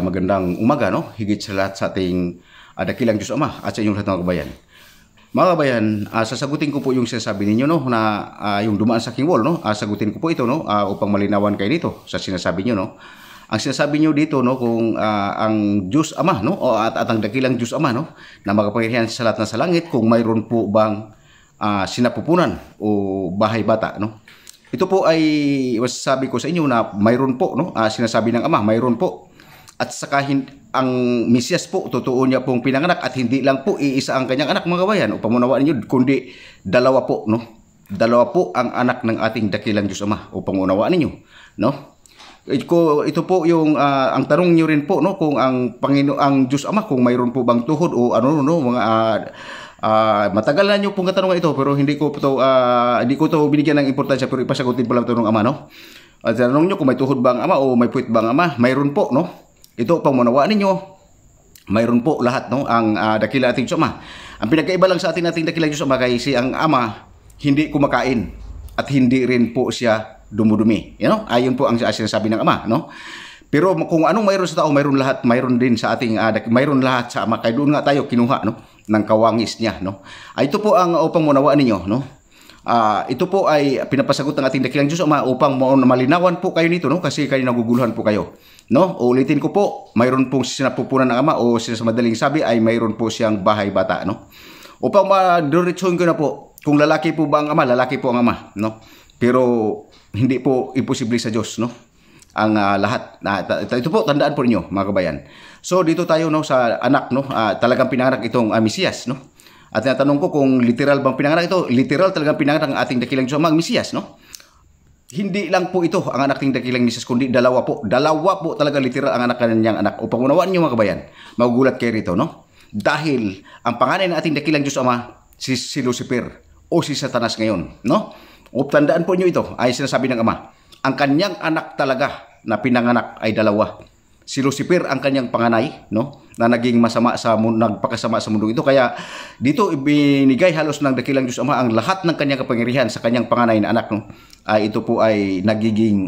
Magandang umaga, no? Higit sa lahat sa ating dakilang Diyos Ama at sa inyong lahat ng mga kabayan. Mga kabayan, sasagutin ko po yung sinasabi ninyo, no, na yung dumaan sa aking wall, no? Sagutin ko po ito, no, upang malinawan kayo dito sa sinasabi nyo, no. Ang sinasabi nyo dito, no, kung ang Diyos Ama, no, at ang dakilang Diyos Ama, no, na makapangyarihan sa lahat ng sa langit, kung mayroon po bang sinapupunan o bahay bata, no. Ito po ay masasabi ko sa inyo na mayroon po, no, sinasabi ng Ama, mayroon po. At saka ang Mesiyas po, totoo niya pong pinanganak at hindi lang po iisa ang kanyang anak, mga kabayan, upang munawaan ninyo, kundi dalawa po, no? Dalawa po ang anak ng ating dakilang Diyos Ama, upang munawaan ninyo, no? Ito po yung ang tanong niyo rin po, no, kung ang ang Diyos Ama, kung mayroon po bang tuhod o ano, no, mga matagal na niyo pong katanungan ito, pero hindi ko to binigyan ng importansya, pero ipasagutin po lang ito ng Ama, no? At tanong niyo kung may tuhod bang Ama o may puwit bang Ama, mayroon po, no? Ito pang munawaan ninyo, mayroon po lahat, no, ang dakilang ating Diyos Ama. Ang pinagkaiba lang sa ating dakilang Diyos Ama kasi ang Ama hindi kumakain at hindi rin po siya dumudumi, you know? Ayon po ang sinasabi ng Ama, no? Pero kung anong mayroon sa tao, mayroon lahat, mayroon din sa ating mayroon lahat sa Ama. Kaya doon nga tayo kinuha, no, ng kawangis niya, no? Ito po ang upang munawaan ninyo, no? Ito po ay pinapasagot ng ating dakilang Diyos Ama upang malinawan po kayo nito, no, kasi kayo naguguluhan po kayo, no? Ulitin ko po, mayroon pong sinapupunan ng Ama, o sa madaling sabi ay mayroon po siyang bahay bata, no? Upang madiretsuhin ko na po, kung lalaki po ba ang Ama, lalaki po ang Ama, no? Pero hindi po imposible sa Diyos, no, ang lahat. Ito po, tandaan po niyo, mga kabayan. So dito tayo, no, sa anak, no, talagang pinanganak itong Mesiyas, no? At tinatanong ko kung literal bang pinanganak ito. Literal talagang pinanganak ang ating dakilang Diyos Ama, ang Mesiyas, no? Hindi lang po ito ang anak ng dakilang Mesiyas, kundi dalawa po. Dalawa po talaga literal ang anak kanyang anak. Upang unawaan niyo, mga kabayan, magugulat kayo rito, no? Dahil ang panganay ng ating dakilang Diyos Ama, si Lucifer o si Satanas ngayon, no? O tandaan po niyo ito, ay sinasabi ng Ama. Ang kanyang anak talaga na pinanganak ay dalawa. Si Lucifer ang kanyang panganay, no, na naging masama sa nagpakasama sa mundo ito. Kaya dito ibinigay halos ng dakilang Diyos Ama ang lahat ng kanyang kapangyarihan sa kanyang panganay na anak, no. Ito po ay nagiging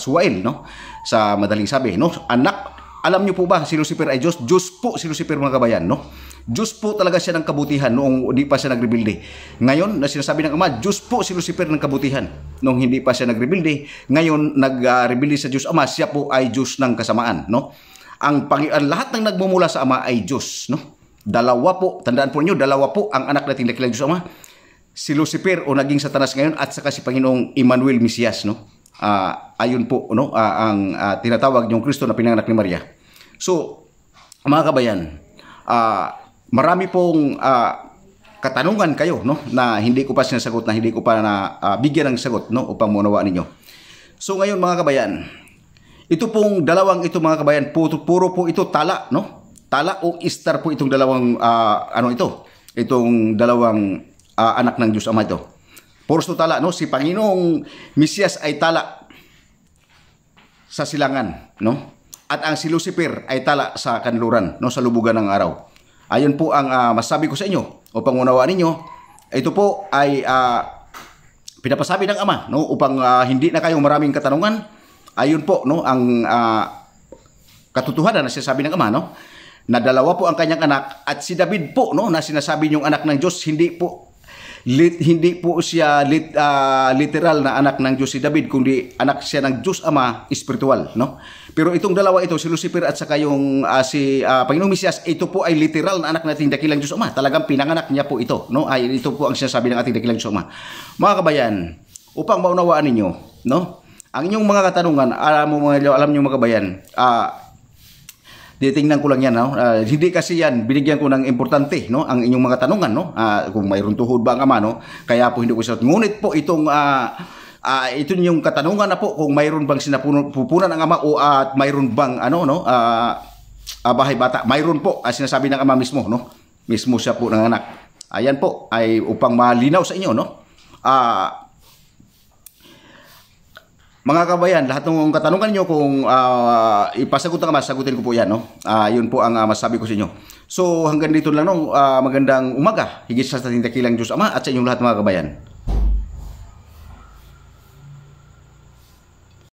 suwail, no, sa madaling sabi, no. Anak, alam niyo po ba si Lucifer ay Diyos? Diyos po si Lucifer, mga kabayan, no. Diyos po talaga siya ng kabutihan noong hindi pa siya nagrebilde. Ngayon, na sinasabi ng Ama, Diyos po si Lucifer ng kabutihan noong hindi pa siya nagrebilde. Ngayon, nagrebilde sa Diyos Ama, siya po ay Diyos ng kasamaan, no? Ang lahat ng nagmumula sa Ama ay Diyos, no? Dalawa po, tandaan po niyo, dalawa po ang anak nating dakilang Diyos Ama. Si Lucifer o naging Satanas ngayon at saka si Panginoong Emmanuel Mesiyas, no? Ayun po, no, ang tinatawag niyong Kristo na pinanganak ni Maria. So, mga kabayan, marami pong katanungan kayo, no, na hindi ko pa sinasagot, na hindi ko pa bigyan ng sagot, no, upang maunawaan ninyo. So ngayon, mga kabayan, ito pong dalawang ito, mga kabayan, puro po ito tala, no? Tala o star po itong dalawang itong dalawang anak ng Diyos Ama ito. Puro tala, no? Si Panginoong Mesiyas ay tala sa silangan, no? At ang si Lucifer ay tala sa kanluran, no, sa lubugan ng araw. Ayun po ang masabi ko sa inyo upang unawaan ninyo. Ito po ay pinapasabi ng Ama, no, upang hindi na kayo maraming katanungan. Ayun po, no, ang katotohanan na sinasabi ng Ama, no, na dalawa po ang kanyang anak. At si David po, no, na sinasabi niyong anak ng Diyos, hindi po siya literal na anak ng Diyos si David, kundi anak siya ng Diyos Ama espiritual, no? Pero itong dalawa ito, si Lucifer at saka yung si Panginoong Mesiyas, ito po ay literal na anak nating dakilang Diyos Ama. Talagang pinanganak niya po ito, no? Ito po ang sinasabi ng ating dakilang Diyos Ama. Mga kabayan, upang maunawaan ninyo, no, ang inyong mga katanungan, alam niyo, mga kabayan, titingnan ko lang yan, no? Hindi kasi yan, binigyan ko ng importante, no, ang inyong mga tanungan, no, kung mayroon tuhod ba ang Ama, no, kaya po hindi ko sagot. Ngunit po itong ito yung katanungan na po, kung mayroon bang sinapupunan ang Ama o at mayroon bang bahay bata, mayroon po, sinasabi ng Ama mismo, no, mismo siya po ng anak. Ayan po ay upang malinaw sa inyo, no. Mga kabayan, lahat ng katanungan nyo, kung ipasagot ng Ama, sagutin ko po yan, no? Yun po ang masabi ko sa inyo. So hanggang dito lang, no? Magandang umaga, higit sa ating dakilang Diyos Ama at sa inyong lahat, mga kabayan.